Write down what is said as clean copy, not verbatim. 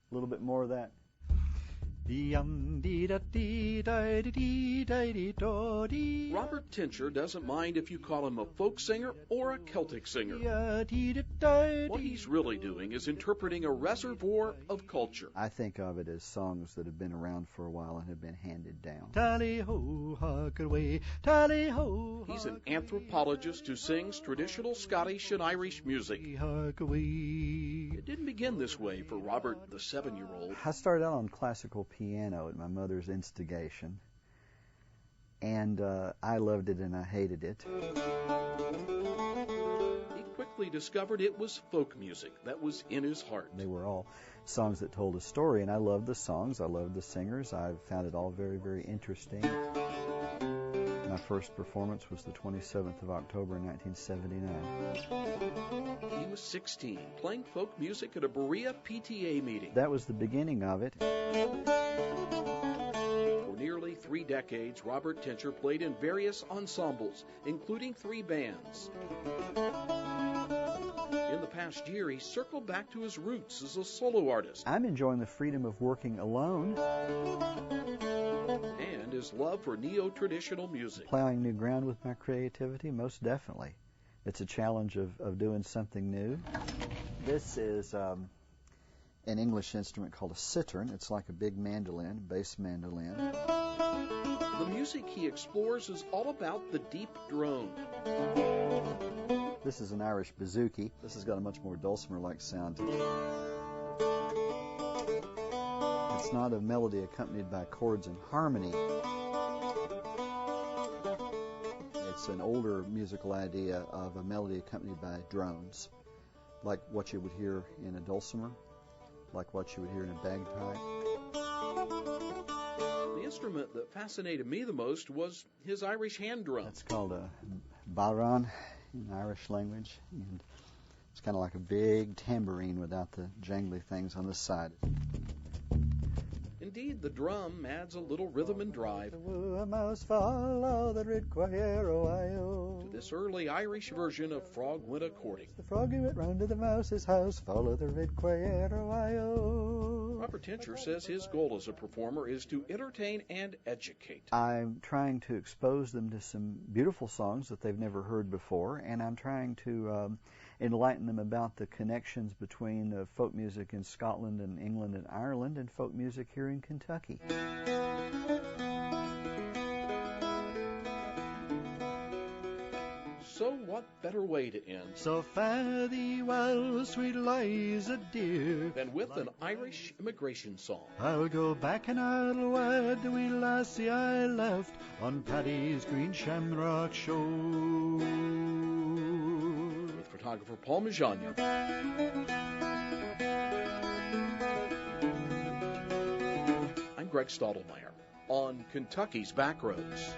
A little bit more of that. Robert Tincher doesn't mind if you call him a folk singer or a Celtic singer. What he's really doing is interpreting a reservoir of culture. I think of it as songs that have been around for a while and have been handed down. He's an anthropologist who sings traditional Scottish and Irish music. It didn't begin this way for Robert, the 7-year-old. I started out on classical piano at my mother's instigation, and I loved it and I hated it. He quickly discovered it was folk music that was in his heart. They were all songs that told a story, and I loved the songs, I loved the singers. I found it all very, very interesting. My first performance was the 27th of October in 1979. He was 16, playing folk music at a Berea PTA meeting. That was the beginning of it. For nearly 3 decades, Robert Tincher played in various ensembles, including 3 bands. In the past year, he circled back to his roots as a solo artist. I'm enjoying the freedom of working alone. And his love for neo-traditional music. Plowing new ground with my creativity, most definitely. It's a challenge of doing something new. This is an English instrument called a citern. It's like a big mandolin, bass mandolin. The music he explores is all about the deep drone. This is an Irish bouzouki. This has got a much more dulcimer-like sound to it. It's not a melody accompanied by chords and harmony. It's an older musical idea of a melody accompanied by drones, like what you would hear in a dulcimer, like what you would hear in a bagpipe. The instrument that fascinated me the most was his Irish hand drum. It's called a bodhrán in Irish language, and it's kind of like a big tambourine without the jangly things on the side. Indeed, the drum adds a little rhythm and drive To this early Irish version of frog winter courting. The froggy went round to the mouse's house, follow the red quail. Robert Tincher says his goal as a performer is to entertain and educate. I'm trying to expose them to some beautiful songs that they've never heard before, and I'm trying to enlighten them about the connections between folk music in Scotland and England and Ireland and folk music here in Kentucky. So what better way to end So fare thee well, sweet Liza dear, than with an Irish immigration song? I'll go back and I'll wed the wee lassie I left on Paddy's green shamrock shore. With photographer Paul Majagna. I'm Greg Stotelmyer on Kentucky's Backroads.